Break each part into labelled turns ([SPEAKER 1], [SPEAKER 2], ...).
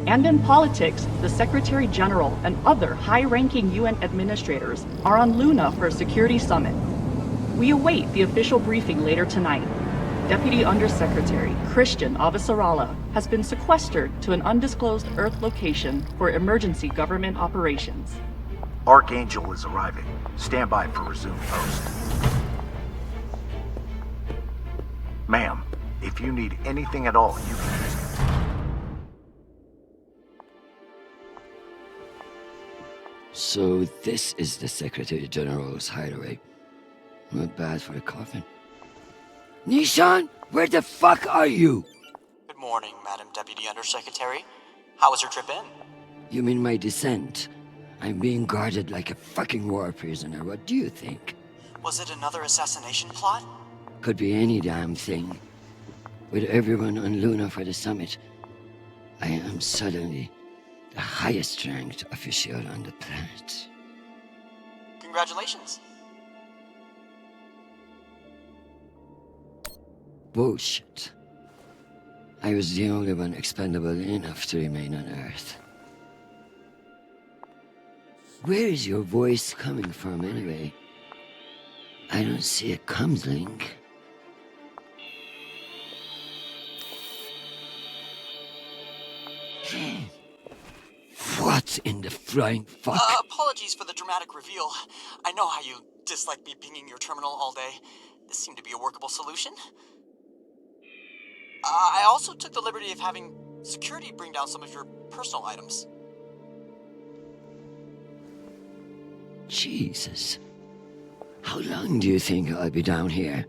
[SPEAKER 1] And in politics, the Secretary General and other high-ranking UN administrators are on Luna for a security summit. We await the official briefing later tonight. Deputy Undersecretary Christian Avasarala has been sequestered to an undisclosed Earth location for emergency government operations.
[SPEAKER 2] Archangel is arriving. Stand by for resume post. Ma'am, if you need anything at all, you can use it.
[SPEAKER 3] So this is the Secretary General's hideaway. Not bad for a coffin. Nishan, where the fuck are you?
[SPEAKER 4] Good morning, Madam Deputy Undersecretary. How was your trip in?
[SPEAKER 3] You mean my descent? I'm being guarded like a fucking war prisoner. What do you think?
[SPEAKER 4] Was it another assassination plot?
[SPEAKER 3] Could be any damn thing. With everyone on Luna for the summit, I am suddenly the highest ranked official on the planet.
[SPEAKER 4] Congratulations.
[SPEAKER 3] Bullshit. I was the only one expendable enough to remain on Earth. Where is your voice coming from anyway? I don't see a comms link. What in the flying fuck?
[SPEAKER 4] Apologies for the dramatic reveal. I know how you dislike me pinging your terminal all day. This seemed to be a workable solution. I also took the liberty of having security bring down some of your personal items.
[SPEAKER 3] Jesus. How long do you think I'll be down here?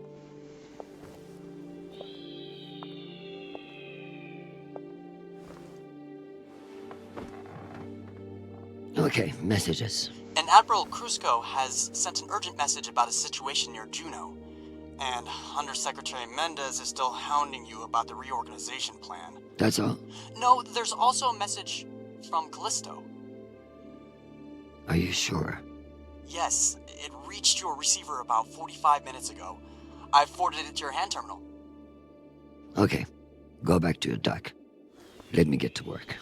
[SPEAKER 3] Okay, messages.
[SPEAKER 4] And Admiral Krusco has sent an urgent message about a situation near Juno. And Undersecretary Mendez is still hounding you about the reorganization plan.
[SPEAKER 3] That's all?
[SPEAKER 4] No, there's also a message from Callisto.
[SPEAKER 3] Are you sure?
[SPEAKER 4] Yes, it reached your receiver about 45 minutes ago. I forwarded it to your hand terminal.
[SPEAKER 3] Okay, go back to your dock. Let me get to work.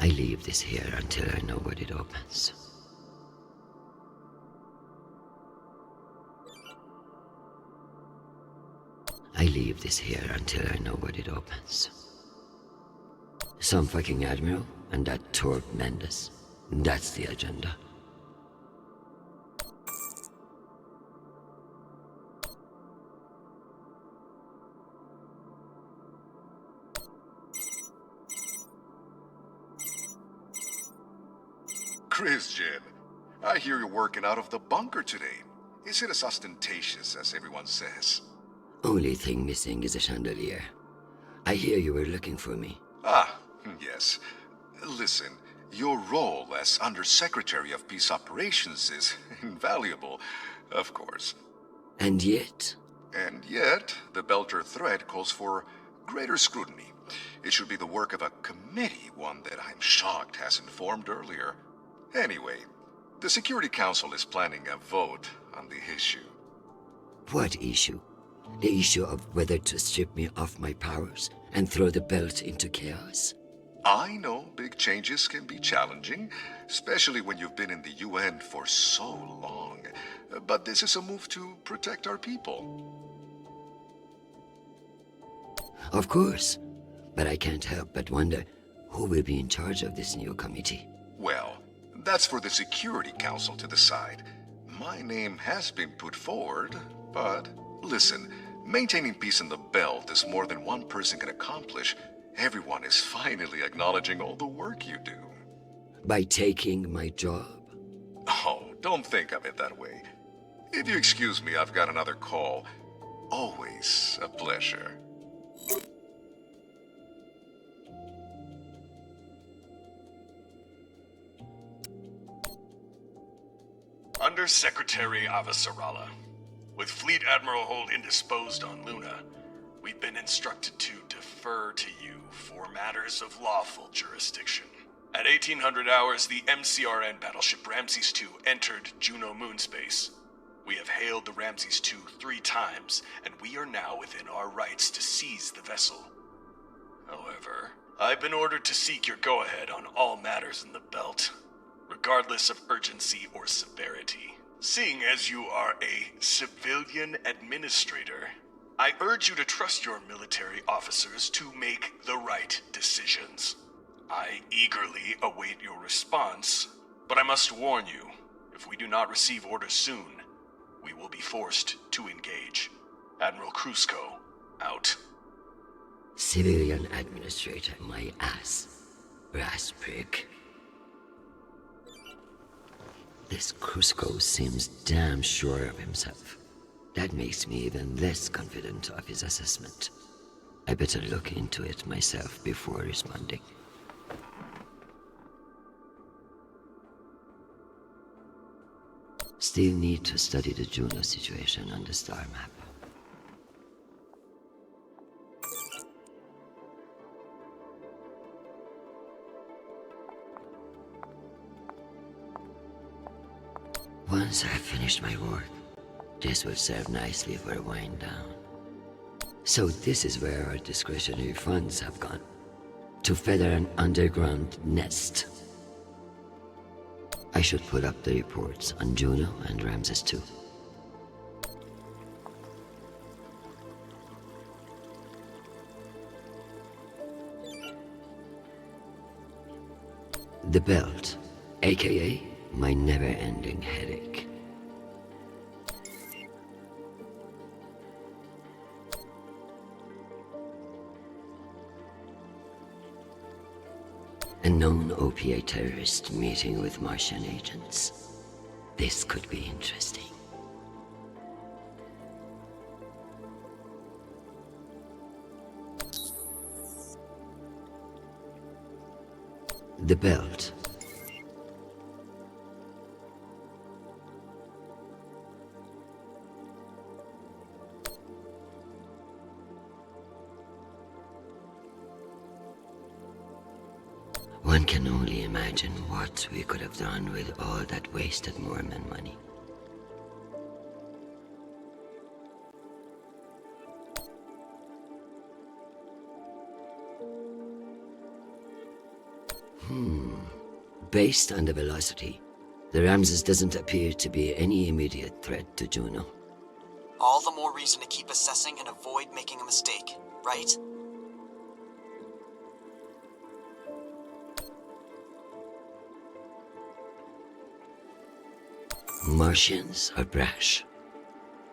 [SPEAKER 3] I leave this here until I know when it opens. I leave this here until I know when it opens. Some fucking admiral and that Torb Mendes. That's the agenda.
[SPEAKER 5] Christian, I hear you're working out of the bunker today. Is it as ostentatious as everyone says?
[SPEAKER 3] Only thing missing is a chandelier. I hear you were looking for me.
[SPEAKER 5] Ah, yes. Listen, your role as Undersecretary of Peace Operations is invaluable, of course.
[SPEAKER 3] And yet?
[SPEAKER 5] And yet, the Belter threat calls for greater scrutiny. It should be the work of a committee, one that I'm shocked hasn't formed earlier. Anyway, the Security Council is planning a vote on the issue.
[SPEAKER 3] What issue? The issue of whether to strip me of my powers and throw the belt into chaos?
[SPEAKER 5] I know big changes can be challenging, especially when you've been in the UN for so long. But this is a move to protect our people.
[SPEAKER 3] Of course. But I can't help but wonder who will be in charge of this new committee.
[SPEAKER 5] Well, that's for the Security Council to decide. My name has been put forward, but listen, maintaining peace in the belt is more than one person can accomplish. Everyone is finally acknowledging all the work you do.
[SPEAKER 3] By taking my job?
[SPEAKER 5] Oh, don't think of it that way. If you excuse me, I've got another call. Always a pleasure.
[SPEAKER 6] Undersecretary Avasarala. With Fleet Admiral Holt indisposed on Luna, we've been instructed to defer to you for matters of lawful jurisdiction. At 1800 hours, the MCRN battleship Ramses II entered Juno moonspace. We have hailed the Ramses II 3 times, and we are now within our rights to seize the vessel. However, I've been ordered to seek your go-ahead on all matters in the belt, regardless of urgency or severity. Seeing as you are a civilian administrator, I urge you to trust your military officers to make the right decisions. I eagerly await your response, but I must warn you, if we do not receive orders soon, we will be forced to engage. Admiral Krusko, out.
[SPEAKER 3] Civilian administrator, my ass. Brass prick. This Krusko seems damn sure of himself. That makes me even less confident of his assessment. I better look into it myself before responding. Still need to study the Juno situation on the star map. Once I've finished my work, this will serve nicely for a wind down. So this is where our discretionary funds have gone. To feather an underground nest. I should put up the reports on Juno and Ramses II. The belt, aka my never-ending headache. A known opiate terrorist meeting with Martian agents. This could be interesting. The belt. One can only imagine what we could have done with all that wasted Mormon money. Based on the velocity, the Ramses doesn't appear to be any immediate threat to Juno.
[SPEAKER 4] All the more reason to keep assessing and avoid making a mistake, right?
[SPEAKER 3] Martians are brash,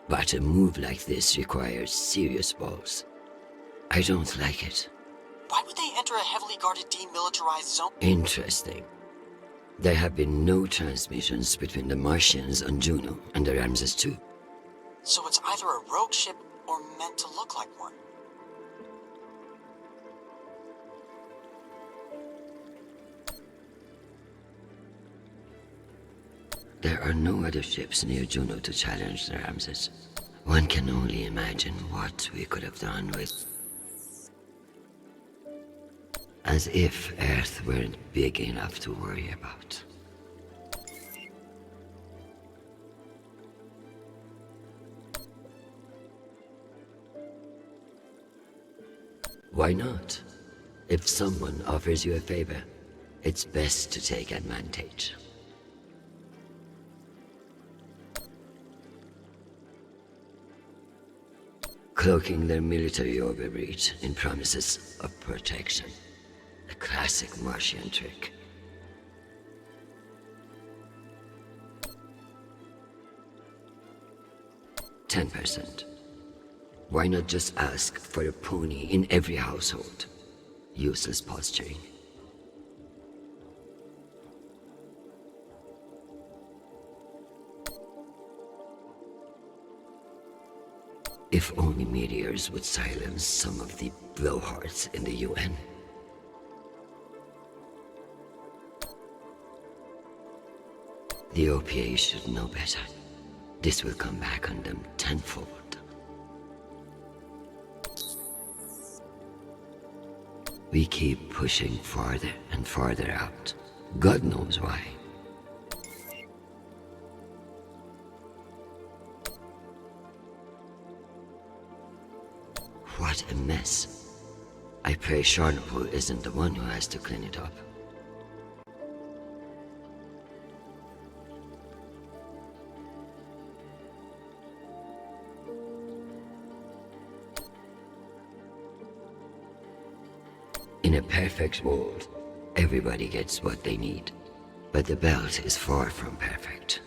[SPEAKER 3] but a move like this requires serious balls. I don't like it.
[SPEAKER 4] Why would they enter a heavily guarded demilitarized zone?
[SPEAKER 3] Interesting. There have been no transmissions between the Martians on Juno and the Ramses II.
[SPEAKER 4] So it's either a rogue ship or meant to look like one.
[SPEAKER 3] There are no other ships near Juno to challenge the Ramses. One can only imagine what we could have done with... As if Earth weren't big enough to worry about. Why not? If someone offers you a favor, it's best to take advantage. Cloaking their military overreach in promises of protection. A classic Martian trick. %. Why not just ask for a pony in every household? Useless posturing. If only meteors would silence some of the blowhards in the UN. The OPA should know better. This will come back on them tenfold. We keep pushing farther and farther out. God knows why. What a mess. I pray Chernobyl isn't the one who has to clean it up. In a perfect world, everybody gets what they need. But the belt is far from perfect.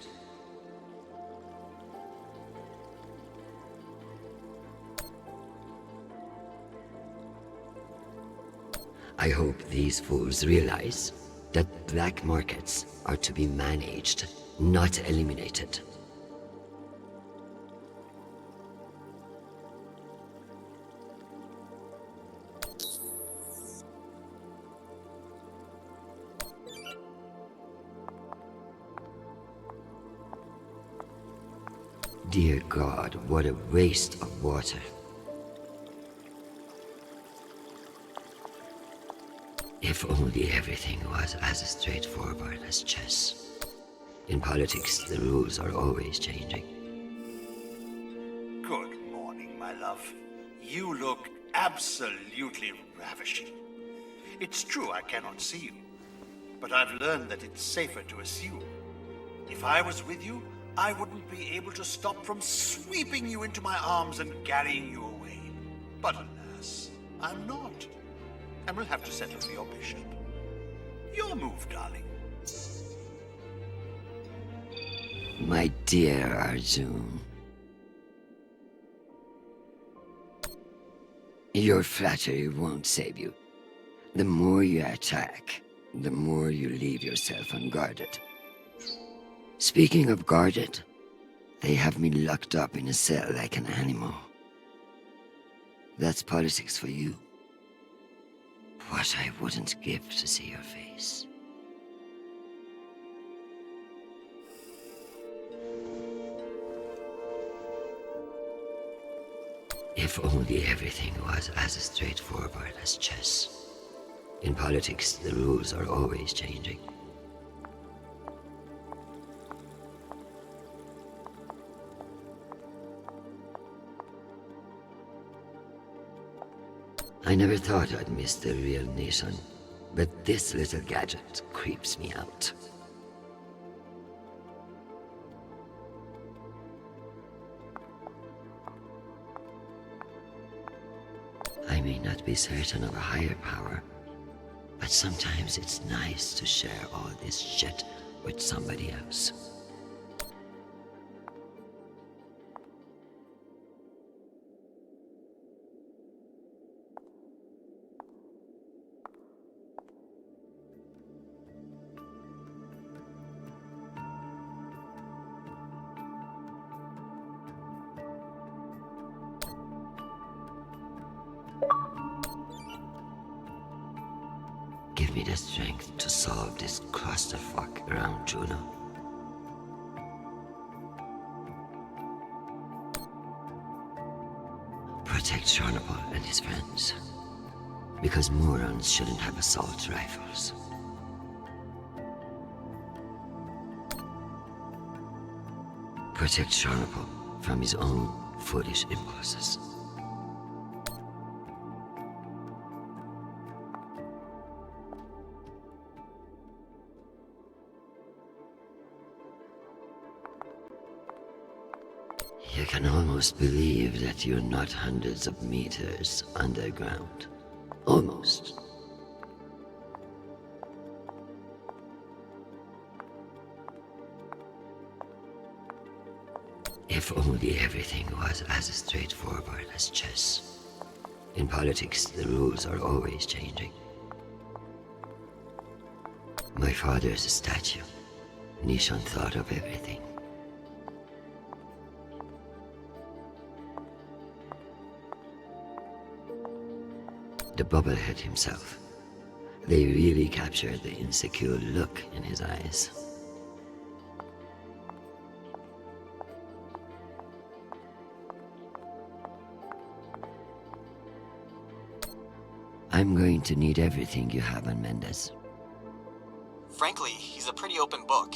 [SPEAKER 3] I hope these fools realize that black markets are to be managed, not eliminated. Dear God, what a waste of water. If only everything was as straightforward as chess. In politics, the rules are always changing.
[SPEAKER 2] Good morning, my love. You look absolutely ravishing. It's true I cannot see you, but I've learned that it's safer to assume. If I was with you, I wouldn't be able to stop from sweeping you into my arms and carrying you away. But alas, I'm not. And we'll have to settle for your bishop. Your move, darling.
[SPEAKER 3] My dear Arjun. Your flattery won't save you. The more you attack, the more you leave yourself unguarded. Speaking of guarded, they have me locked up in a cell like an animal. That's politics for you. What I wouldn't give to see your face. If only everything was as straightforward as chess. In politics, the rules are always changing. I never thought I'd miss the real nation, but this little gadget creeps me out. I may not be certain of a higher power, but sometimes it's nice to share all this shit with somebody else. Give me the strength to solve this clusterfuck around Juno. Protect Chernobyl and his friends. Because morons shouldn't have assault rifles. Protect Chernobyl from his own foolish impulses. You can almost believe that you're not hundreds of meters underground. Almost. If only everything was as straightforward as chess. In politics, the rules are always changing. My father's a statue. Nishon thought of everything. The bubblehead himself. They really captured the insecure look in his eyes. I'm going to need everything you have on Mendez.
[SPEAKER 4] Frankly, he's a pretty open book.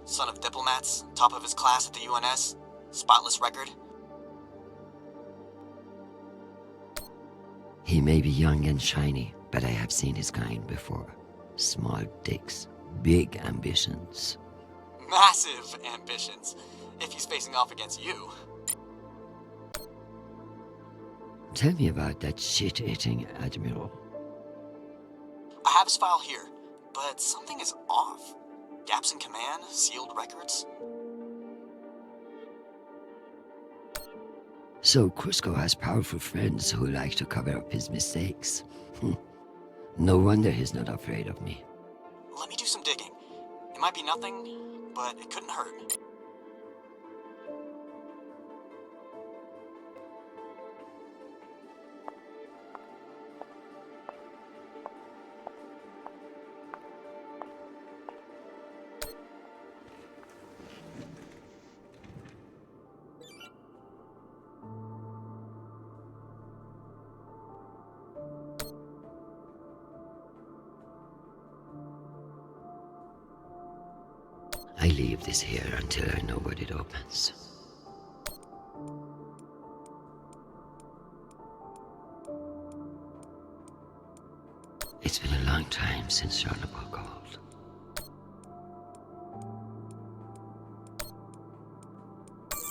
[SPEAKER 4] Son of diplomats, top of his class at the UNS, spotless record.
[SPEAKER 3] He may be young and shiny, but I have seen his kind before. Small dicks, big ambitions.
[SPEAKER 4] Massive ambitions, if he's facing off against you.
[SPEAKER 3] Tell me about that shit-eating admiral.
[SPEAKER 4] I have his file here, but something is off. Gaps in command, sealed records.
[SPEAKER 3] So Cusco has powerful friends who like to cover up his mistakes. No wonder he's not afraid of me.
[SPEAKER 4] Let me do some digging. It might be nothing, but it couldn't hurt.
[SPEAKER 3] I leave this here until I know what it opens. It's been a long time since Chernobyl called.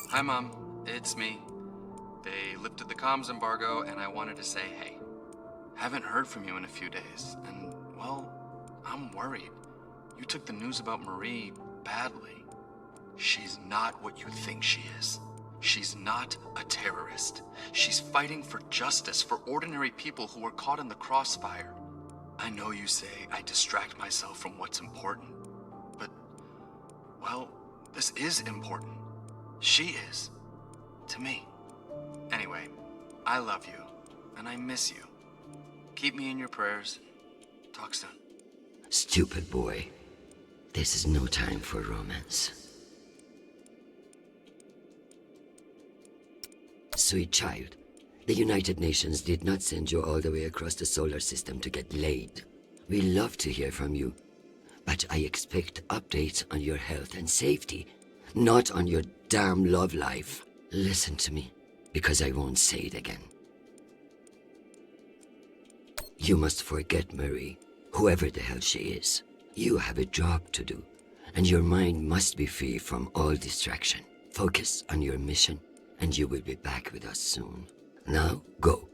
[SPEAKER 7] Hi, Mom. It's me. They lifted the comms embargo, and I wanted to say hey. Haven't heard from you in a few days, and, well, I'm worried. You took the news about Marie badly. She's not what you think she is. She's not a terrorist. She's fighting for justice for ordinary people who were caught in the crossfire. I know you say I distract myself from what's important, but, well, this is important. She is. To me. Anyway, I love you, and I miss you. Keep me in your prayers. Talk soon.
[SPEAKER 3] Stupid boy. This is no time for romance. Sweet child, the United Nations did not send you all the way across the solar system to get laid. We love to hear from you, but I expect updates on your health and safety, not on your damn love life. Listen to me, because I won't say it again. You must forget Marie, whoever the hell she is. You have a job to do, and your mind must be free from all distraction. Focus on your mission, and you will be back with us soon. Now, go.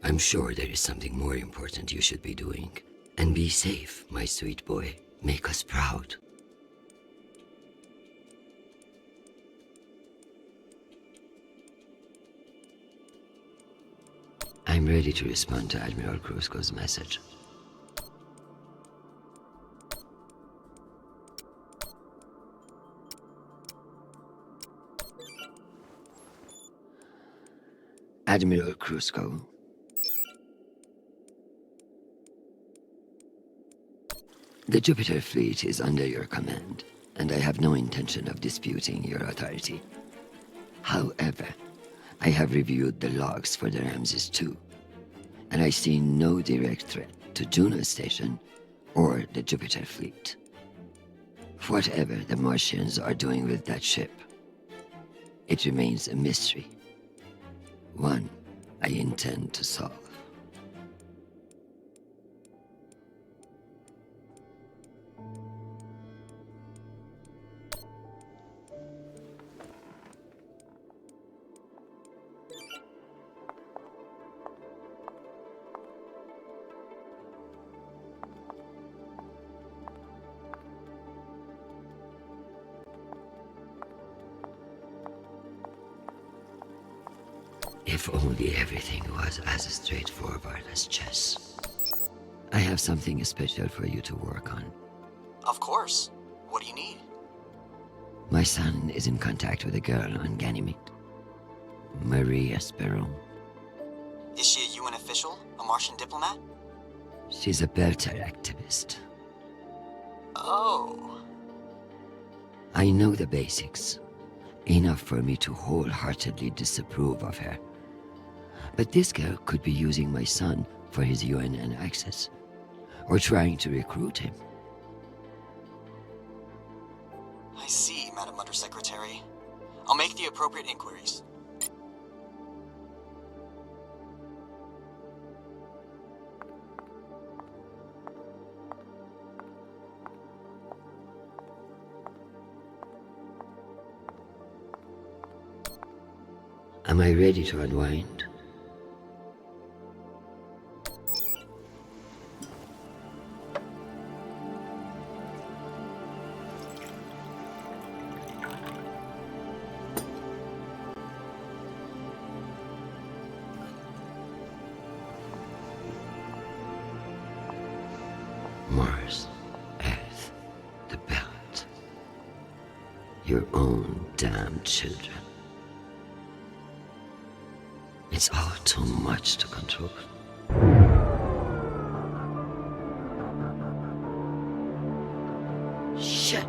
[SPEAKER 3] I'm sure there is something more important you should be doing. And be safe, my sweet boy. Make us proud. I'm ready to respond to Admiral Cusco's message. Admiral Cusco. The Jupiter fleet is under your command, and I have no intention of disputing your authority. However, I have reviewed the logs for the Ramses II, and I see no direct threat to Juno Station or the Jupiter fleet. Whatever the Martians are doing with that ship, it remains a mystery. One I intend to solve. If only everything was as straightforward as chess. I have something special for you to work on.
[SPEAKER 4] Of course. What do you need?
[SPEAKER 3] My son is in contact with a girl on Ganymede. Marie Esperon.
[SPEAKER 4] Is she a UN official? A Martian diplomat?
[SPEAKER 3] She's a Belter activist.
[SPEAKER 4] Oh.
[SPEAKER 3] I know the basics. Enough for me to wholeheartedly disapprove of her. But this girl could be using my son for his UNN access, or trying to recruit him.
[SPEAKER 4] I see, Madam Undersecretary. I'll make the appropriate inquiries.
[SPEAKER 3] Am I ready to unwind? Mars, Earth, the Belt. Your own damn children. It's all too much to control. Shit.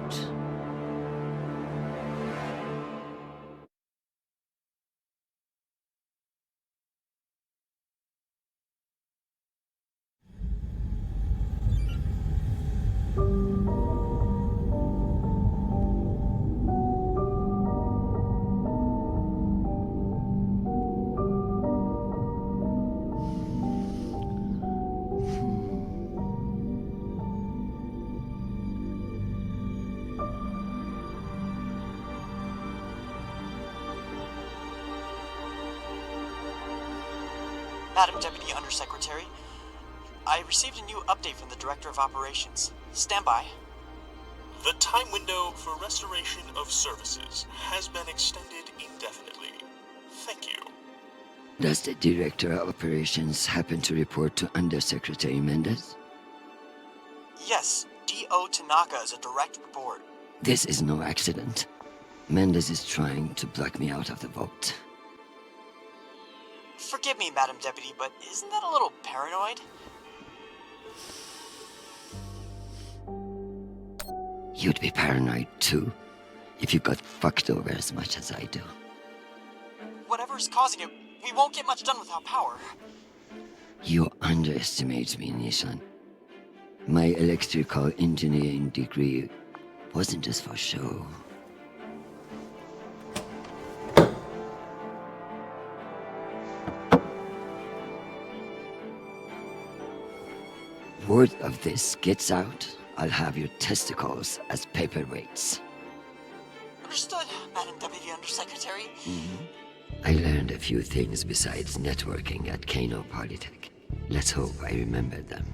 [SPEAKER 4] Madam Deputy Undersecretary, I received a new update from the Director of Operations. Stand by.
[SPEAKER 8] The time window for restoration of services has been extended indefinitely. Thank you.
[SPEAKER 3] Does the Director of Operations happen to report to Undersecretary Mendez?
[SPEAKER 4] Yes, D.O. Tanaka is a direct report.
[SPEAKER 3] This is no accident. Mendez is trying to block me out of the vote.
[SPEAKER 4] Forgive me, Madam Deputy, but isn't that a little paranoid?
[SPEAKER 3] You'd be paranoid too, if you got fucked over as much as I do.
[SPEAKER 4] Whatever's causing it, we won't get much done without power.
[SPEAKER 3] You underestimate me, Nishan. My electrical engineering degree wasn't just for show. Word of this gets out, I'll have your testicles as paperweights.
[SPEAKER 4] Understood, Madam Deputy Undersecretary.
[SPEAKER 3] I learned a few things besides networking at Kano Polytech. Let's hope I remember them.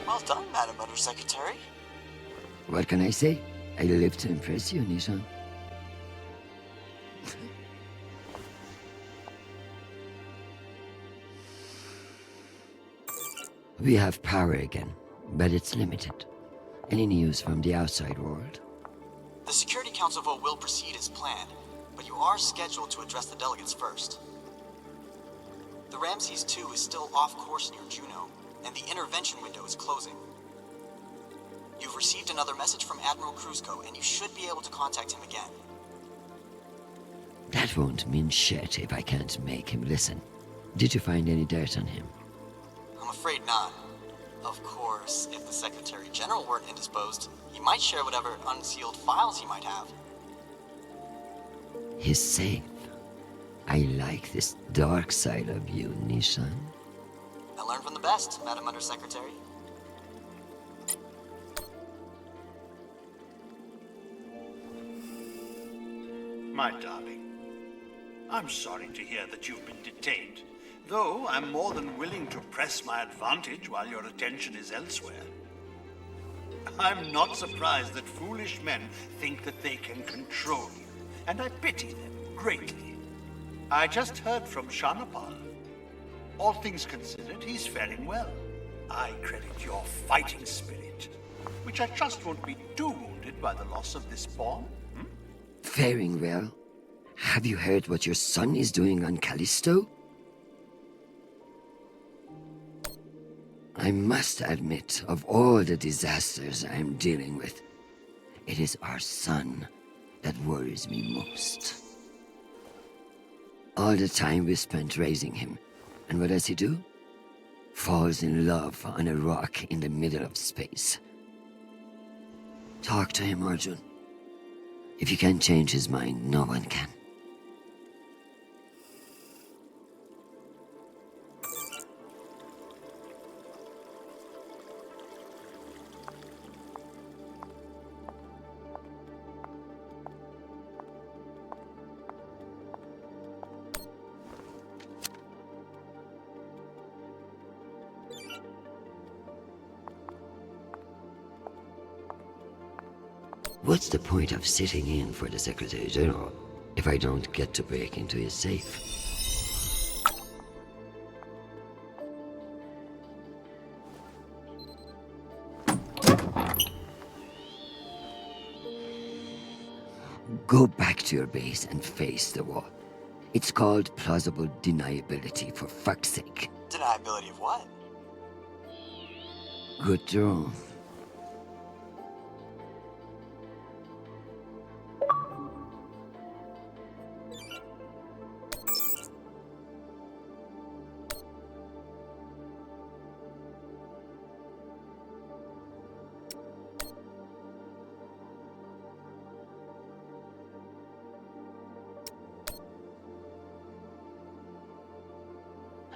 [SPEAKER 4] Well done, Madam Undersecretary.
[SPEAKER 3] What can I say? I live to impress you, Nishan. We have power again, but it's limited. Any news from the outside world?
[SPEAKER 4] The Security Council vote will proceed as planned, but you are scheduled to address the delegates first. The Ramses 2 is still off course near Juno, and the intervention window is closing. You've received another message from Admiral Kruzko, and you should be able to contact him again.
[SPEAKER 3] That won't mean shit if I can't make him listen. Did you find any dirt on him?
[SPEAKER 4] I'm afraid not. Of course, if the Secretary General weren't indisposed, he might share whatever unsealed files he might have.
[SPEAKER 3] He's safe. I like this dark side of you, Nishan.
[SPEAKER 4] I learned from the best, Madam Undersecretary.
[SPEAKER 2] My darling, I'm sorry to hear that you've been detained, though I'm more than willing to press my advantage while your attention is elsewhere. I'm not surprised that foolish men think that they can control you, and I pity them greatly. I just heard from Shanapal. All things considered, he's faring well. I credit your fighting spirit, which I trust won't be too wounded by the loss of this pawn.
[SPEAKER 3] Faring well? Have you heard what your son is doing on Callisto? I must admit, of all the disasters I'm dealing with, it is our son that worries me most. All the time we spent raising him, and what does he do? Falls in love on a rock in the middle of space. Talk to him, Arjun. If you can't change his mind, no one can. What's the point of sitting in for the Secretary General if I don't get to break into his safe? Go back to your base and face the wall. It's called plausible deniability, for fuck's sake.
[SPEAKER 4] Deniability of what?
[SPEAKER 3] Good draw.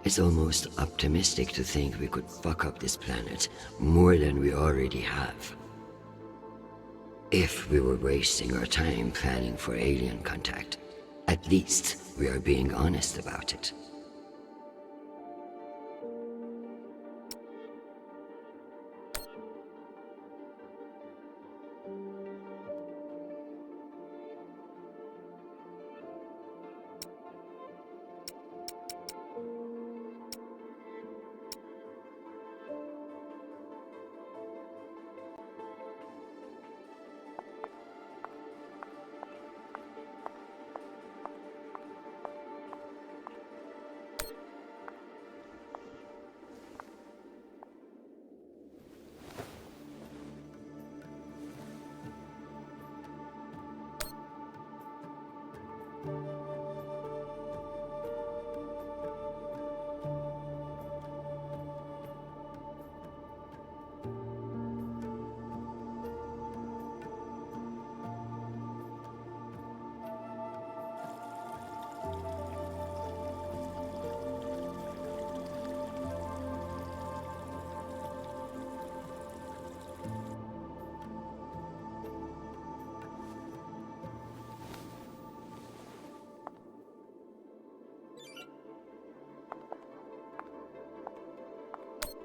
[SPEAKER 3] It's almost optimistic to think we could fuck up this planet more than we already have. If we were wasting our time planning for alien contact, at least we are being honest about it.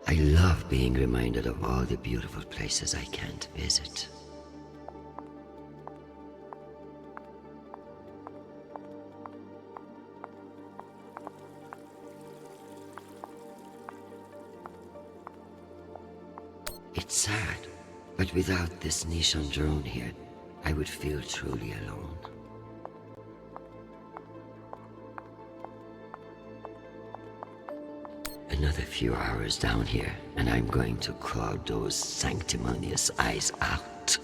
[SPEAKER 3] I love being reminded of all the beautiful places I can't visit. It's sad, but without this Nishan drone here, I would feel truly alone. Another few hours down here, and I'm going to clog those sanctimonious eyes out.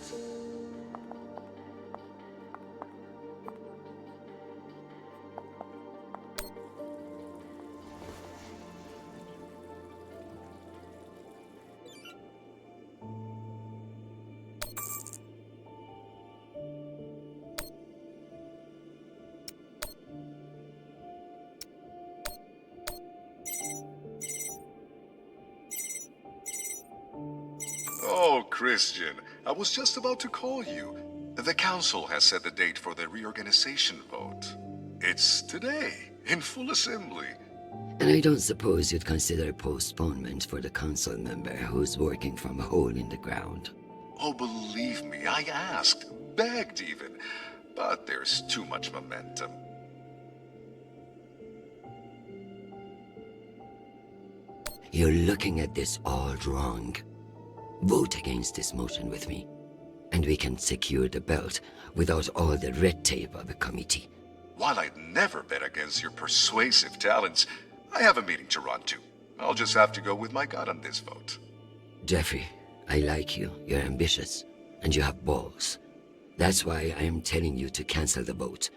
[SPEAKER 5] Oh, Christian, I was just about to call you. The council has set the date for the reorganization vote. It's today, in full assembly.
[SPEAKER 3] And I don't suppose you'd consider postponement for the council member who's working from a hole in the ground.
[SPEAKER 5] Oh, believe me, I asked, begged even. But there's too much momentum.
[SPEAKER 3] You're looking at this all wrong. Vote against this motion with me, and we can secure the belt without all the red tape of a committee.
[SPEAKER 5] While I'd never bet against your persuasive talents, I have a meeting to run to. I'll just have to go with my gut on this vote.
[SPEAKER 3] Jeffrey, I like you. You're ambitious, and you have balls. That's why I am telling you to cancel the vote.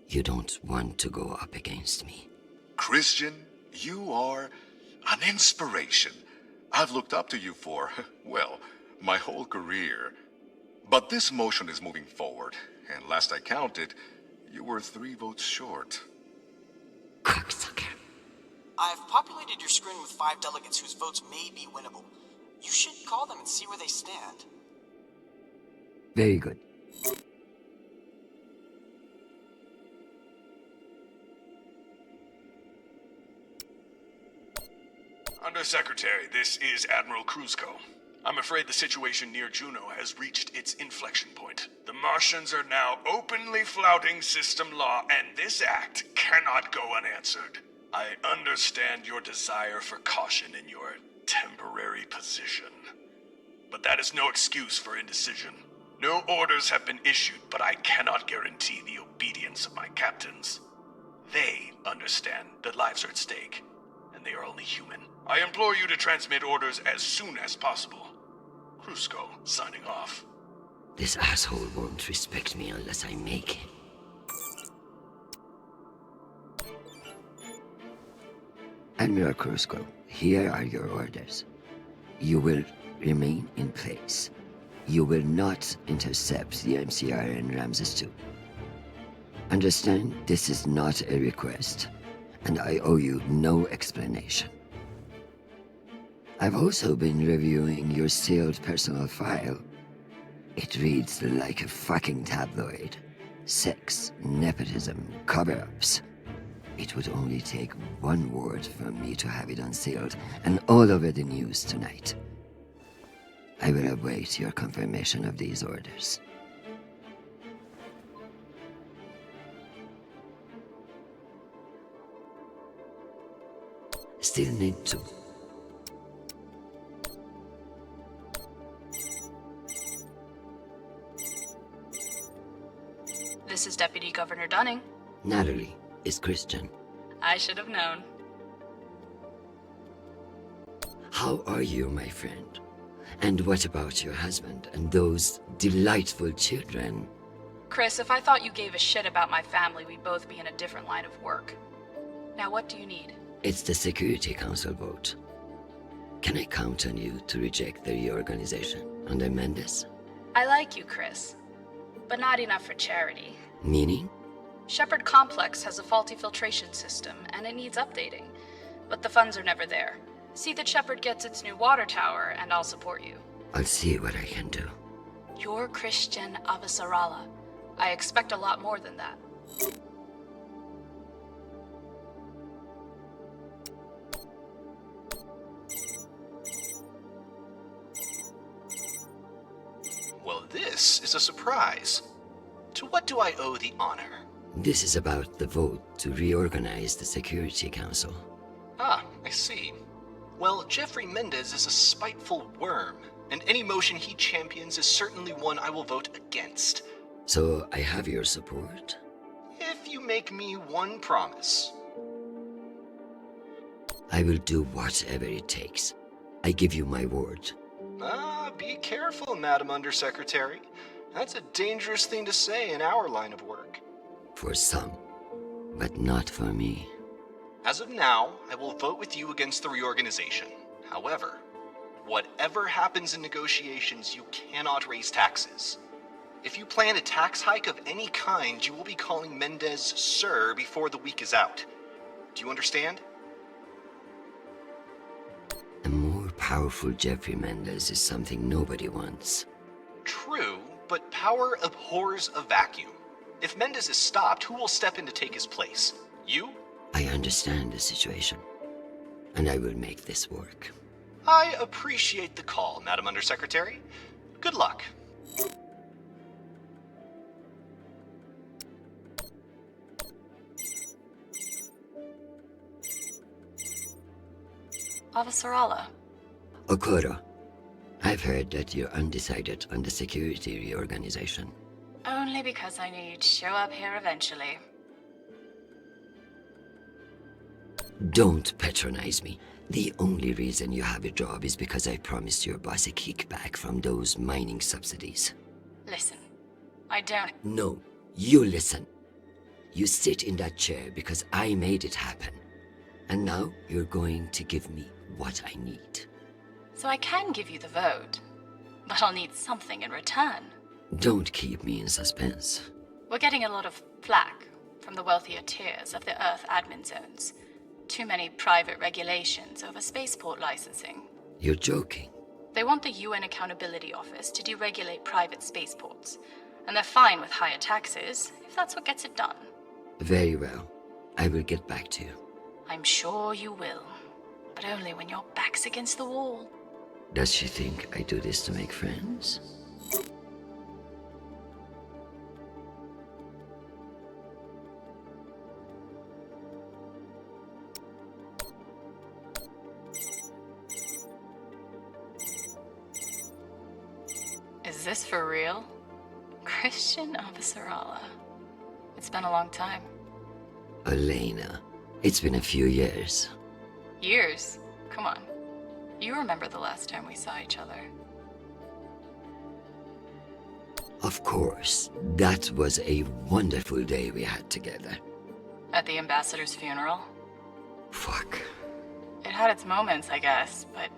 [SPEAKER 3] You don't want to go up against me.
[SPEAKER 5] Christian, you are an inspiration. I've looked up to you for, well, my whole career. But this motion is moving forward, and last I counted, you were 3 votes short.
[SPEAKER 3] Cocksucker.
[SPEAKER 4] I've populated your screen with 5 delegates whose votes may be winnable. You should call them and see where they stand.
[SPEAKER 3] Very good.
[SPEAKER 6] Undersecretary, this is Admiral Kruzko. I'm afraid the situation near Juno has reached its inflection point. The Martians are now openly flouting system law, and this act cannot go unanswered. I understand your desire for caution in your temporary position. But that is no excuse for indecision. No orders have been issued, but I cannot guarantee the obedience of my captains. They understand that lives are at stake, and they are only human. I implore you to transmit orders as soon as possible. Kruzko, signing off.
[SPEAKER 3] This asshole won't respect me unless I make him. Admiral Kruzko, here are your orders. You will remain in place. You will not intercept the MCR in Ramses 2. Understand, this is not a request, and I owe you no explanation. I've also been reviewing your sealed personal file. It reads like a fucking tabloid. Sex, nepotism, cover-ups. It would only take one word from me to have it unsealed and all over the news tonight. I will await your confirmation of these orders. Still need to.
[SPEAKER 9] This is Deputy Governor Dunning.
[SPEAKER 3] Natalie is Christian.
[SPEAKER 9] I should have known.
[SPEAKER 3] How are you, my friend? And what about your husband and those delightful children?
[SPEAKER 9] Chris, if I thought you gave a shit about my family, we'd both be in a different line of work. Now, what do you need?
[SPEAKER 3] It's the Security Council vote. Can I count on you to reject the reorganization under Mendes?
[SPEAKER 9] I like you, Chris. But not enough for charity.
[SPEAKER 3] Meaning?
[SPEAKER 9] Shepard Complex has a faulty filtration system, and it needs updating. But the funds are never there. See that Shepard gets its new water tower, and I'll support you.
[SPEAKER 3] I'll see what I can do.
[SPEAKER 9] You're Christian Avasarala. I expect a lot more than that.
[SPEAKER 10] is a surprise. To what do I owe the honor?
[SPEAKER 3] This is about the vote to reorganize the Security Council.
[SPEAKER 10] Ah, I see. Well, Jeffrey Mendez is a spiteful worm, and any motion he champions is certainly one I will vote against.
[SPEAKER 3] So I have your support?
[SPEAKER 10] If you make me one promise.
[SPEAKER 3] I will do whatever it takes. I give you my word.
[SPEAKER 10] Ah, be careful, Madam Undersecretary. That's a dangerous thing to say in our line of work.
[SPEAKER 3] For some, but not for me.
[SPEAKER 10] As of now, I will vote with you against the reorganization. However, whatever happens in negotiations, you cannot raise taxes. If you plan a tax hike of any kind, you will be calling Mendez Sir before the week is out. Do you understand?
[SPEAKER 3] A more powerful Jeffrey Mendez is something nobody wants.
[SPEAKER 10] True, but power abhors a vacuum. If Mendez is stopped, who will step in to take his place? You?
[SPEAKER 3] I understand the situation, and I will make this work.
[SPEAKER 10] I appreciate the call, Madam Undersecretary. Good luck.
[SPEAKER 9] Officer Allah.
[SPEAKER 3] Okoro, I've heard that you're undecided on the security reorganization.
[SPEAKER 9] Only because I knew you'd show up here eventually.
[SPEAKER 3] Don't patronize me. The only reason you have a job is because I promised your boss a kickback from those mining subsidies.
[SPEAKER 9] Listen, I don't...
[SPEAKER 3] No, you listen. You sit in that chair because I made it happen. And now you're going to give me what I need.
[SPEAKER 9] So I can give you the vote, but I'll need something in return.
[SPEAKER 3] Don't keep me in suspense.
[SPEAKER 9] We're getting a lot of flack from the wealthier tiers of the Earth admin zones. Too many private regulations over spaceport licensing.
[SPEAKER 3] You're joking.
[SPEAKER 9] They want the UN Accountability Office to deregulate private spaceports, and they're fine with higher taxes if that's what gets it done.
[SPEAKER 3] Very well. I will get back to you.
[SPEAKER 9] I'm sure you will, but only when your back's against the wall.
[SPEAKER 3] Does she think I do this to make friends?
[SPEAKER 9] Is this for real? Christian Officer Allah. It's been a long time.
[SPEAKER 3] Elena, it's been a few years.
[SPEAKER 9] Years? Come on. You remember the last time we saw each other.
[SPEAKER 3] Of course, that was a wonderful day we had together.
[SPEAKER 9] At the ambassador's funeral?
[SPEAKER 3] Fuck.
[SPEAKER 9] It had its moments, I guess, but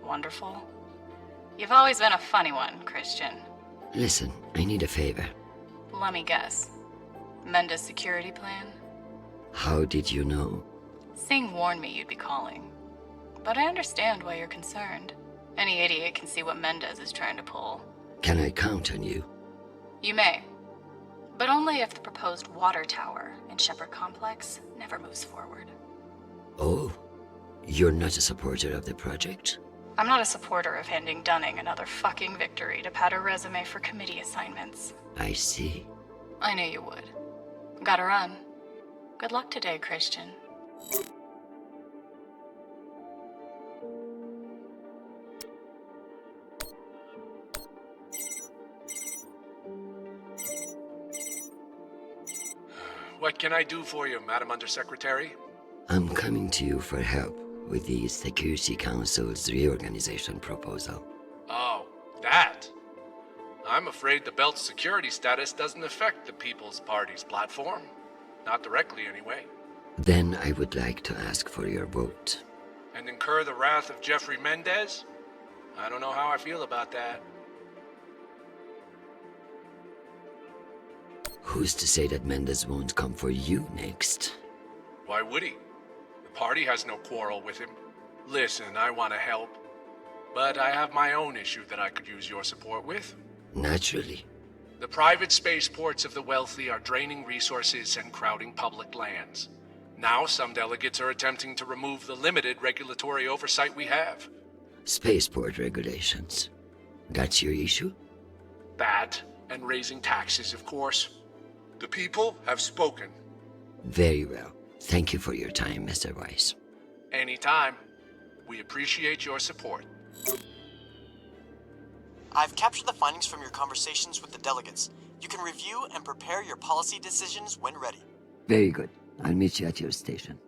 [SPEAKER 9] wonderful. You've always been a funny one, Christian.
[SPEAKER 3] Listen, I need a favor.
[SPEAKER 9] Let me guess. Mendez security plan?
[SPEAKER 3] How did you know?
[SPEAKER 9] Singh warned me you'd be calling. But I understand why you're concerned. Any idiot can see what Mendez is trying to pull.
[SPEAKER 3] Can I count on you?
[SPEAKER 9] You may. But only if the proposed water tower in Shepherd Complex never moves forward.
[SPEAKER 3] Oh, you're not a supporter of the project?
[SPEAKER 9] I'm not a supporter of handing Dunning another fucking victory to pad her resume for committee assignments.
[SPEAKER 3] I see.
[SPEAKER 9] I knew you would. Gotta run. Good luck today, Christian.
[SPEAKER 6] What can I do for you, Madam Undersecretary?
[SPEAKER 3] I'm coming to you for help with the Security Council's reorganization proposal.
[SPEAKER 6] Oh, that. I'm afraid the belt's security status doesn't affect the People's Party's platform. Not directly, anyway.
[SPEAKER 3] Then I would like to ask for your vote.
[SPEAKER 6] And incur the wrath of Jeffrey Mendez? I don't know how I feel about that.
[SPEAKER 3] Who's to say that Mendez won't come for you next?
[SPEAKER 6] Why would he? The party has no quarrel with him. Listen, I want to help. But I have my own issue that I could use your support with.
[SPEAKER 3] Naturally.
[SPEAKER 6] The private spaceports of the wealthy are draining resources and crowding public lands. Now some delegates are attempting to remove the limited regulatory oversight we have.
[SPEAKER 3] Spaceport regulations. That's your issue?
[SPEAKER 6] That,
[SPEAKER 11] and raising taxes, of course. The people have spoken.
[SPEAKER 3] Very well. Thank you for your time, Mr. Weiss.
[SPEAKER 11] Anytime. We appreciate your support.
[SPEAKER 4] I've captured the findings from your conversations with the delegates. You can review and prepare your policy decisions when ready.
[SPEAKER 3] Very good. I'll meet you at your station.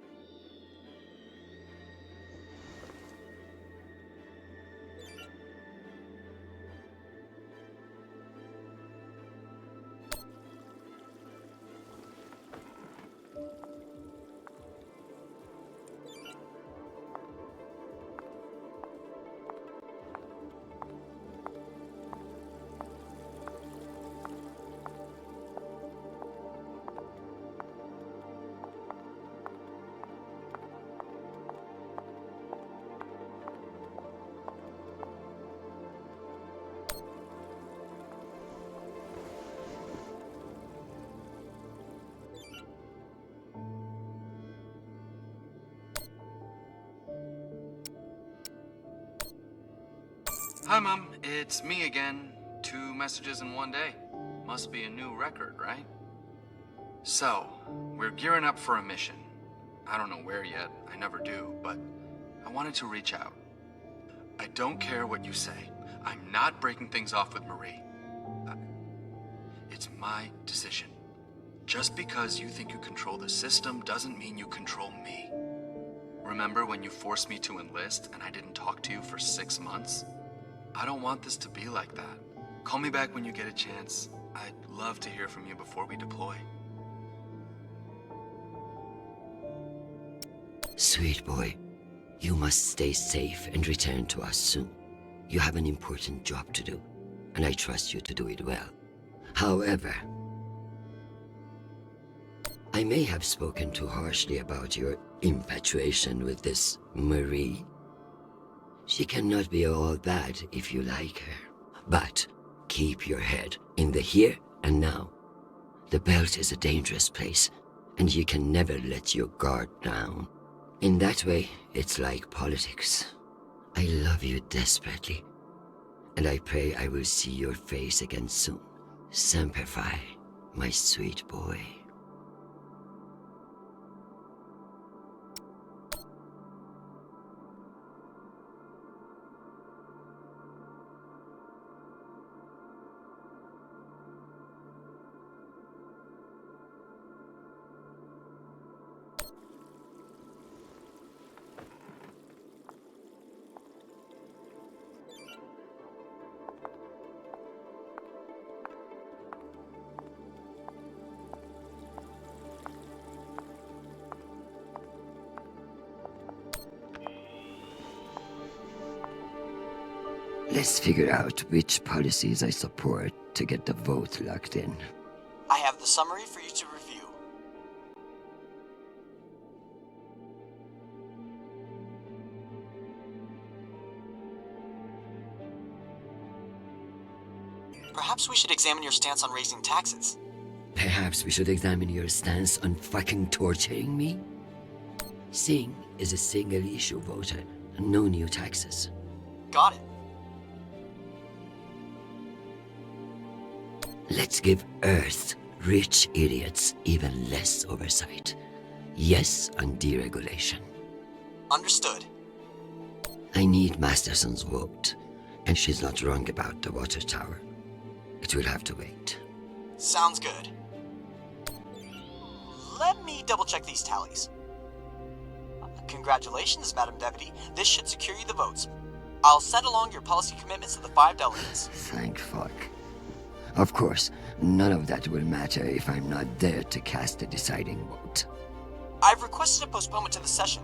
[SPEAKER 7] Hi, Mom. It's me again. 2 messages in one day. Must be a new record, right? So, we're gearing up for a mission. I don't know where yet. I never do, but I wanted to reach out. I don't care what you say. I'm not breaking things off with Marie. It's my decision. Just because you think you control the system doesn't mean you control me. Remember when you forced me to enlist and I didn't talk to you for 6 months? I don't want this to be like that. Call me back when you get a chance. I'd love to hear from you before we deploy.
[SPEAKER 3] Sweet boy, you must stay safe and return to us soon. You have an important job to do, and I trust you to do it well. However, I may have spoken too harshly about your infatuation with this Marie. She cannot be all bad if you like her. But keep your head in the here and now. The belt is a dangerous place, and you can never let your guard down. In that way, it's like politics. I love you desperately, and I pray I will see your face again soon. Semper Fi, my sweet boy. Let's figure out which policies I support to get the vote locked in.
[SPEAKER 4] I have the summary for you to review. Perhaps we should examine your stance on raising taxes.
[SPEAKER 3] Perhaps we should examine your stance on fucking torturing me? Singh is a single-issue voter, no new taxes.
[SPEAKER 4] Got it.
[SPEAKER 3] Let's give Earth rich idiots even less oversight. Yes on deregulation.
[SPEAKER 4] Understood.
[SPEAKER 3] I need Masterson's vote, and she's not wrong about the water tower. It will have to wait.
[SPEAKER 4] Sounds good. Let me double-check these tallies. Congratulations, Madam Deputy. This should secure you the votes. I'll send along your policy commitments to the 5 delegates.
[SPEAKER 3] Thank fuck. Of course, none of that will matter if I'm not there to cast the deciding vote.
[SPEAKER 4] I've requested a postponement to the session.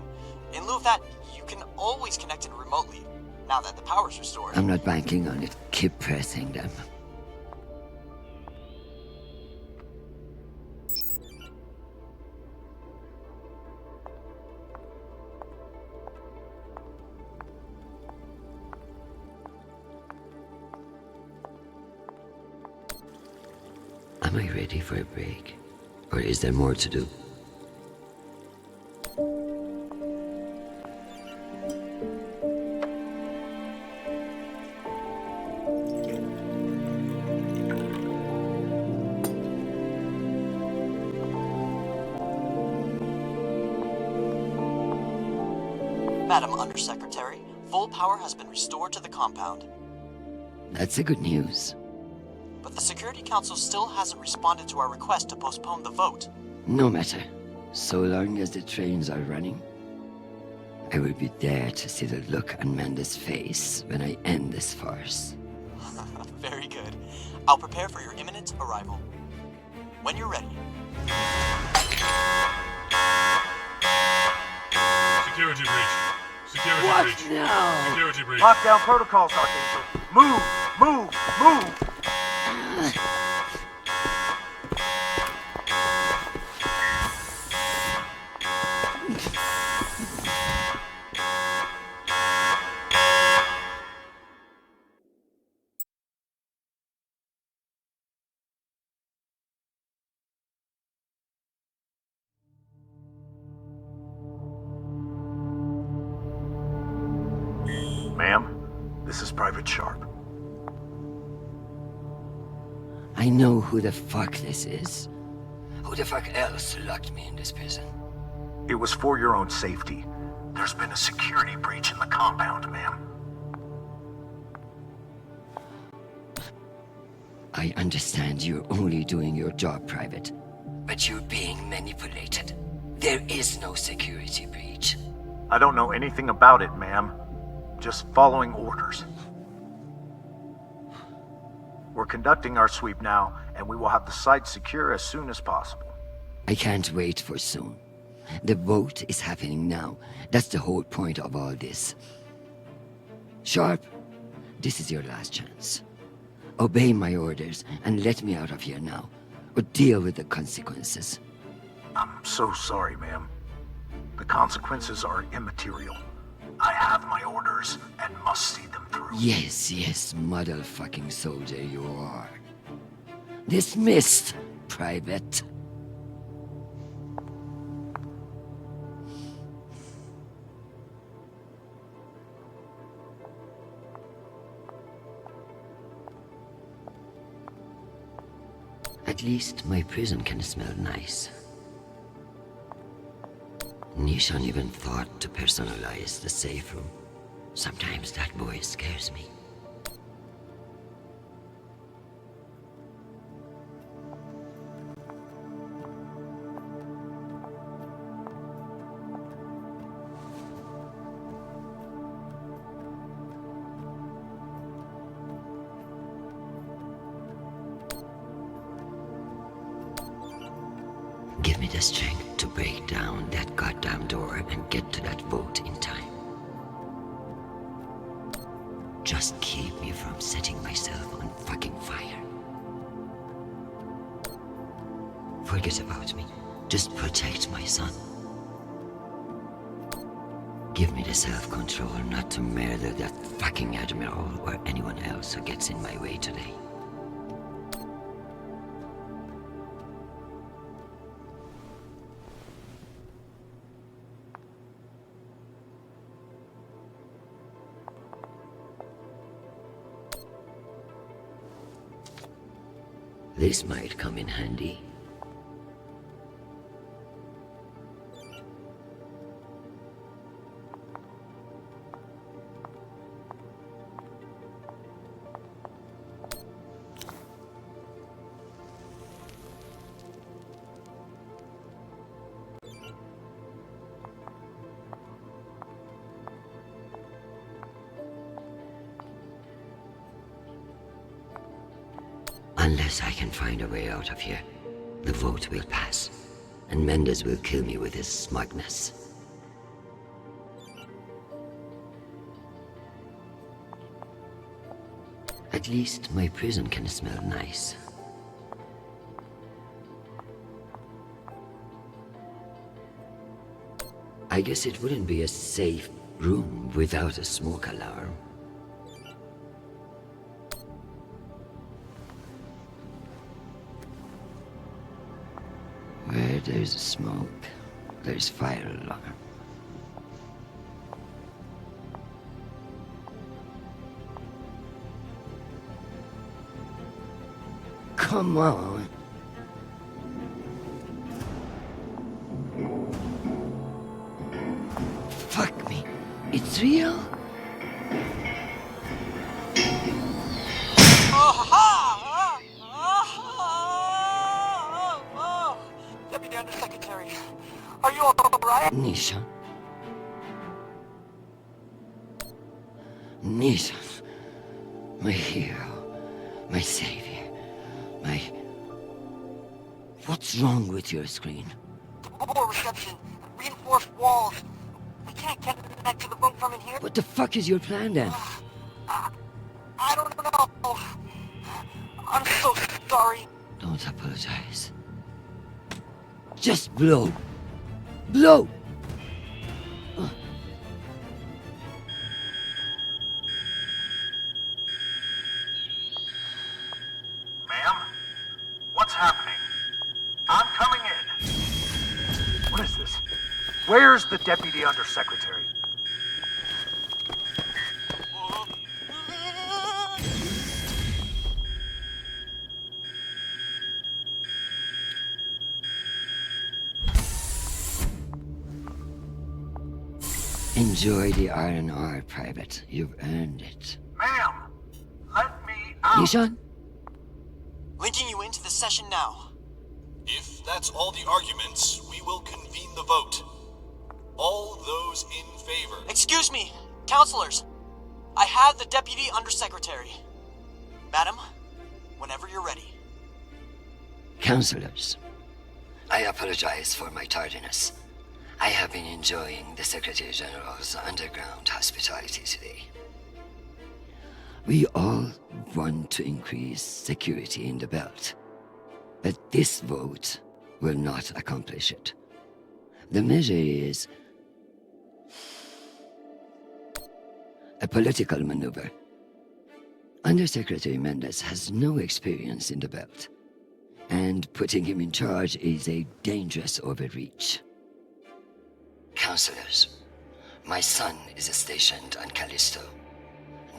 [SPEAKER 4] In lieu of that, you can always connect in remotely, now that the power's restored.
[SPEAKER 3] I'm not banking on it. Keep pressing them. Am I ready for a break? Or is there more to do?
[SPEAKER 4] Madam Undersecretary, full power has been restored to the compound.
[SPEAKER 3] That's the good news.
[SPEAKER 4] But the Security Council still hasn't responded to our request to postpone the vote.
[SPEAKER 3] No matter. So long as the trains are running, I will be there to see the look on Amanda's face when I end this farce.
[SPEAKER 4] Very good. I'll prepare for your imminent arrival. When you're ready.
[SPEAKER 12] Security breach. Security
[SPEAKER 3] What
[SPEAKER 12] breach.
[SPEAKER 3] now?
[SPEAKER 12] Security breach.
[SPEAKER 13] Lockdown protocols, Archangel. Move! Move! Move!
[SPEAKER 11] Ma'am, this is Private Sharp.
[SPEAKER 3] I know who the fuck this is. Who the fuck else locked me in this prison?
[SPEAKER 11] It was for your own safety. There's been a security breach in the compound, ma'am.
[SPEAKER 3] I understand you're only doing your job, Private. But you're being manipulated. There is no security breach.
[SPEAKER 11] I don't know anything about it, ma'am. Just following orders. We're conducting our sweep now, and we will have the site secure as soon as possible.
[SPEAKER 3] I can't wait for soon. The vote is happening now. That's the whole point of all this. Sharp, this is your last chance. Obey my orders and let me out of here now, or deal with the consequences.
[SPEAKER 11] I'm so sorry, ma'am. The consequences are immaterial. I have my orders and must see them through.
[SPEAKER 3] Yes, motherfucking soldier you are. Dismissed, Private. At least my prison can smell nice. Nishan even thought to personalize the safe room. Sometimes that boy scares me. Give me the strength to break down that goddamn door and get to that vote in time. Just keep me from setting myself on fucking fire. Forget about me. Just protect my son. Give me the self-control not to murder that fucking Admiral or anyone else who gets in my way today. This might come in handy. Unless I can find a way out of here, the vote will pass, and Mendes will kill me with his smugness. At least my prison can smell nice. I guess it wouldn't be a safe room without a smoke alarm. Where there's smoke, there's fire alarm. Come on. Fuck me. It's real?
[SPEAKER 13] Deputy Undersecretary, are you alright?
[SPEAKER 3] Nisha. Nisha. My hero. My savior. My... What's wrong with your screen?
[SPEAKER 13] Poor reception. Reinforced walls. We can't connect to the boat from in here.
[SPEAKER 3] What the fuck is your plan then?
[SPEAKER 13] I don't know. I'm so sorry.
[SPEAKER 3] Don't apologize. Just blow. Blow!
[SPEAKER 11] Ma'am? What's happening? I'm coming in. What is this? Where's the Deputy Undersecretary?
[SPEAKER 3] Enjoy the R&R, Private. You've earned it.
[SPEAKER 11] Ma'am! Let me out!
[SPEAKER 3] Nishan?
[SPEAKER 4] Linking you into the session now.
[SPEAKER 8] If that's all the arguments, we will convene the vote. All those in favor.
[SPEAKER 4] Excuse me, counselors. I have the Deputy Undersecretary. Madam, whenever you're ready.
[SPEAKER 3] Counselors, I apologize for my tardiness. I have been enjoying the Secretary General's underground hospitality today. We all want to increase security in the belt, but this vote will not accomplish it. The measure is a political maneuver. Undersecretary Mendez has no experience in the belt, and putting him in charge is a dangerous overreach. Counselors, my son is stationed on Callisto.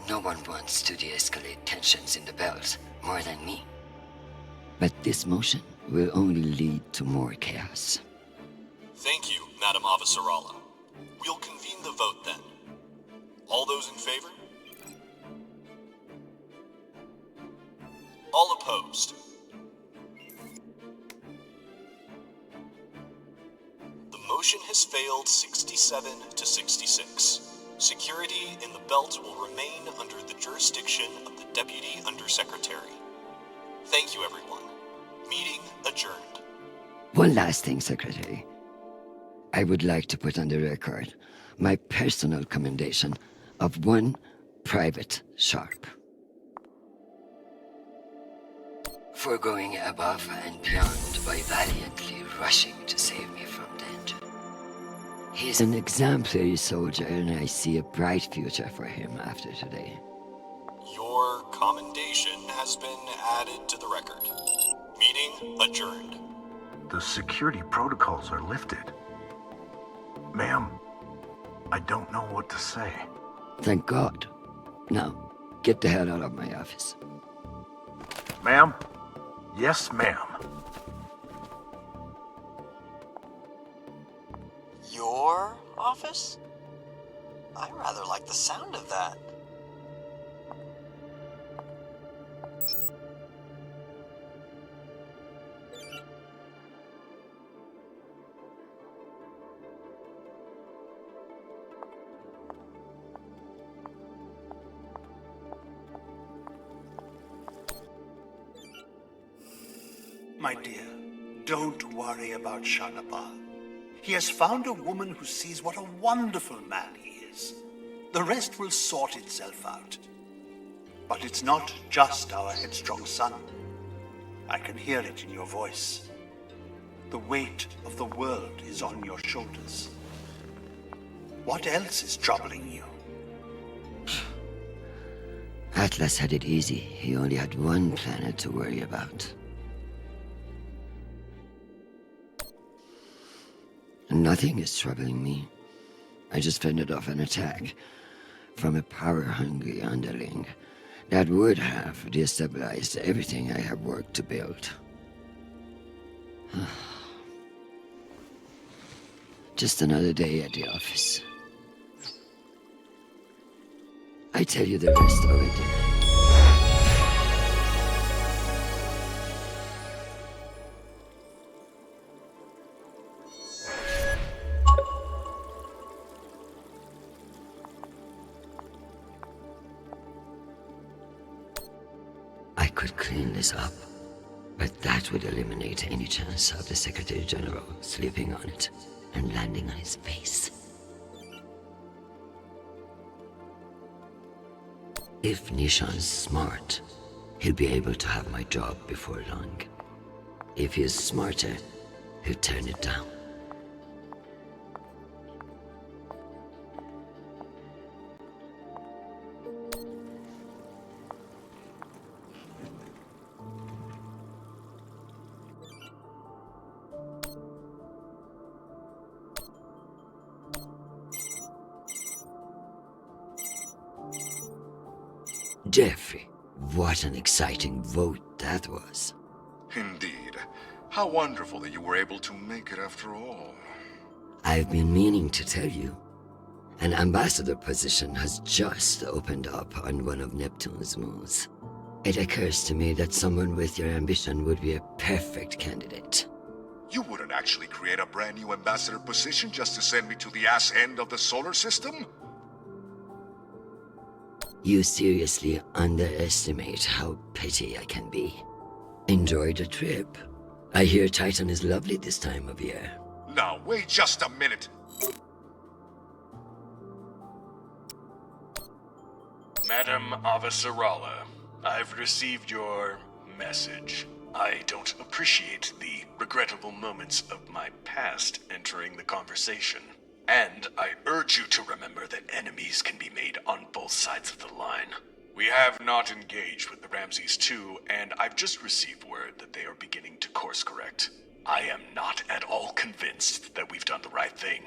[SPEAKER 3] No one wants to de-escalate tensions in the belt more than me. But this motion will only lead to more chaos.
[SPEAKER 8] Thank you, Madam Avasarala. We'll convene the vote then. All those in favor? All opposed? The motion has failed 67 to 66. Security in the belt will remain under the jurisdiction of the Deputy Undersecretary. Thank you, everyone. Meeting adjourned.
[SPEAKER 3] One last thing, Secretary. I would like to put on the record my personal commendation of one Private Sharp. For going above and beyond by valiantly rushing to save me from danger. He's an exemplary soldier, and I see a bright future for him after today.
[SPEAKER 8] Your commendation has been added to the record. Meeting adjourned.
[SPEAKER 11] The security protocols are lifted. Ma'am, I don't know what to say.
[SPEAKER 3] Thank God. Now, get the hell out of my office.
[SPEAKER 11] Ma'am? Yes, ma'am.
[SPEAKER 4] Your office? I rather like the sound of that.
[SPEAKER 2] My dear, don't worry about Shanapal. He has found a woman who sees what a wonderful man he is. The rest will sort itself out. But it's not just our headstrong son. I can hear it in your voice. The weight of the world is on your shoulders. What else is troubling you?
[SPEAKER 3] Atlas had it easy. He only had one planet to worry about. Nothing is troubling me. I just fended off an attack from a power-hungry underling that would have destabilized everything I have worked to build. Just another day at the office. I tell you the rest already. I could clean this up, but that would eliminate any chance of the Secretary General sleeping on it and landing on his face. If Nishan's smart, he'll be able to have my job before long. If he's smarter, he'll turn it down. Jeffrey, what an exciting vote that was.
[SPEAKER 5] Indeed. How wonderful that you were able to make it after all.
[SPEAKER 3] I've been meaning to tell you. An ambassador position has just opened up on one of Neptune's moons. It occurs to me that someone with your ambition would be a perfect candidate.
[SPEAKER 5] You wouldn't actually create a brand new ambassador position just to send me to the ass end of the solar system?
[SPEAKER 3] You seriously underestimate how petty I can be. Enjoy the trip. I hear Titan is lovely this time of year.
[SPEAKER 5] Now, wait just a minute.
[SPEAKER 6] Madam Avasarala, I've received your message. I don't appreciate the regrettable moments of my past entering the conversation. And I urge you to remember that enemies can be made on both sides of the line. We have not engaged with the Ramses II, and I've just received word that they are beginning to course correct. I am not at all convinced that we've done the right thing,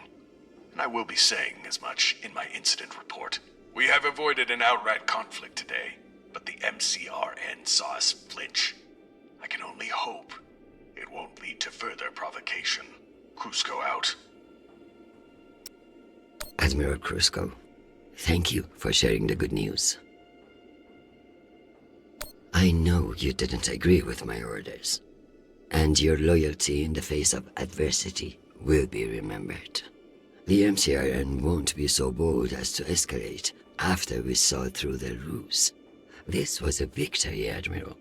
[SPEAKER 6] and I will be saying as much in my incident report. We have avoided an outright conflict today, but the MCRN saw us flinch. I can only hope it won't lead to further provocation. Cusco out.
[SPEAKER 3] Admiral Crusko, thank you for sharing the good news. I know you didn't agree with my orders, and your loyalty in the face of adversity will be remembered. The MCRN won't be so bold as to escalate after we saw through their ruse. This was a victory, Admiral.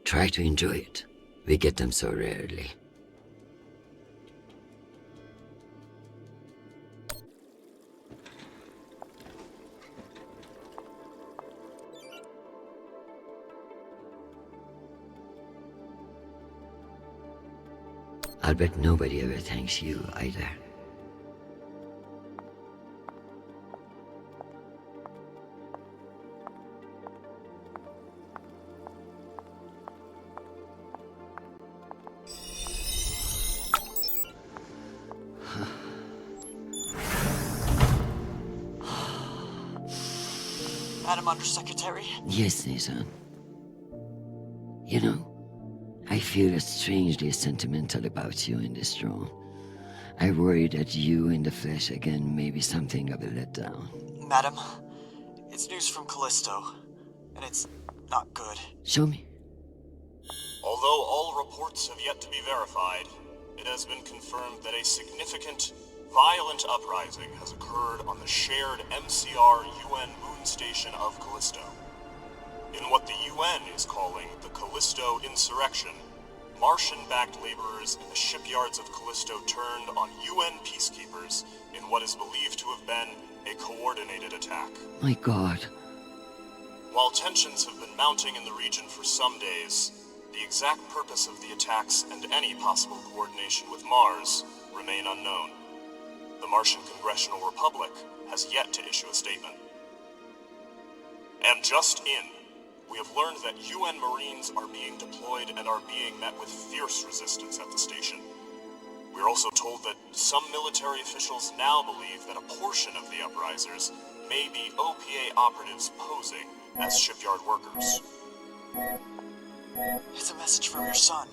[SPEAKER 3] Try to enjoy it. We get them so rarely. I'll bet nobody ever thanks you either.
[SPEAKER 4] Madam Undersecretary?
[SPEAKER 3] Yes, Nissan. You know, I feel strangely sentimental about you in this role. I worry that you in the flesh again may be something of a letdown.
[SPEAKER 4] Madam, it's news from Callisto, and it's not good.
[SPEAKER 3] Show me.
[SPEAKER 8] Although all reports have yet to be verified, it has been confirmed that a significant, violent uprising has occurred on the shared MCR-UN moon station of Callisto. In what the UN is calling the Callisto Insurrection, Martian-backed laborers in the shipyards of Callisto turned on UN peacekeepers in what is believed to have been a coordinated attack.
[SPEAKER 3] My God.
[SPEAKER 8] While tensions have been mounting in the region for some days, the exact purpose of the attacks and any possible coordination with Mars remain unknown. The Martian Congressional Republic has yet to issue a statement. And just in, we have learned that UN Marines are being deployed and are being met with fierce resistance at the station. We're also told that some military officials now believe that a portion of the uprisers may be OPA operatives posing as shipyard workers.
[SPEAKER 4] It's a message from your son.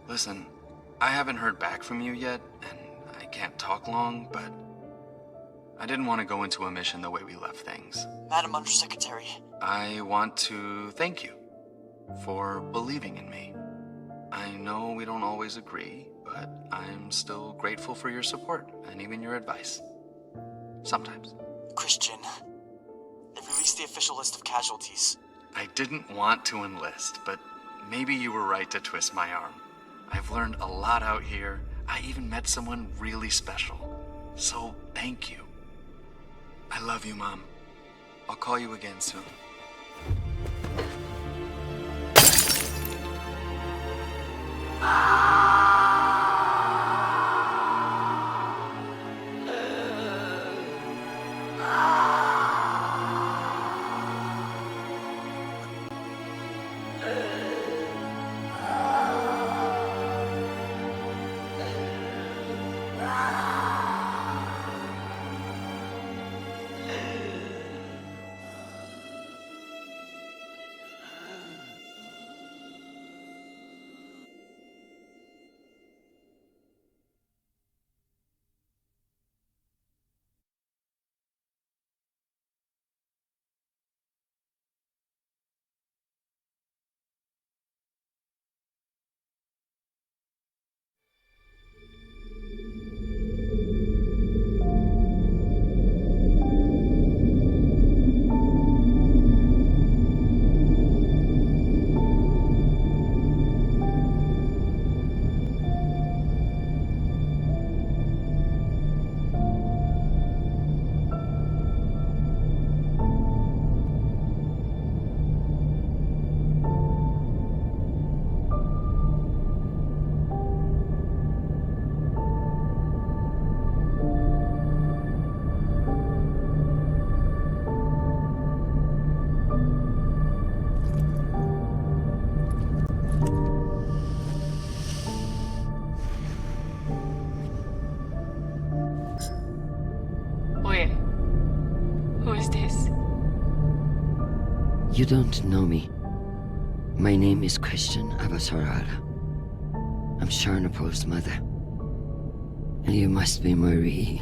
[SPEAKER 7] Listen, I haven't heard back from you yet, and I can't talk long, but I didn't want to go into a mission the way we left things.
[SPEAKER 4] Madam Undersecretary.
[SPEAKER 7] I want to thank you for believing in me. I know we don't always agree, but I'm still grateful for your support and even your advice. Sometimes.
[SPEAKER 4] Christian, they've released the official list of casualties.
[SPEAKER 7] I didn't want to enlist, but maybe you were right to twist my arm. I've learned a lot out here. I even met someone really special. So thank you. I love you, Mom. I'll call you again soon.
[SPEAKER 9] Wait. Who is this?
[SPEAKER 3] You don't know me. My name is Christian Abasarara. I'm Sharnapol's mother. And you must be Marie.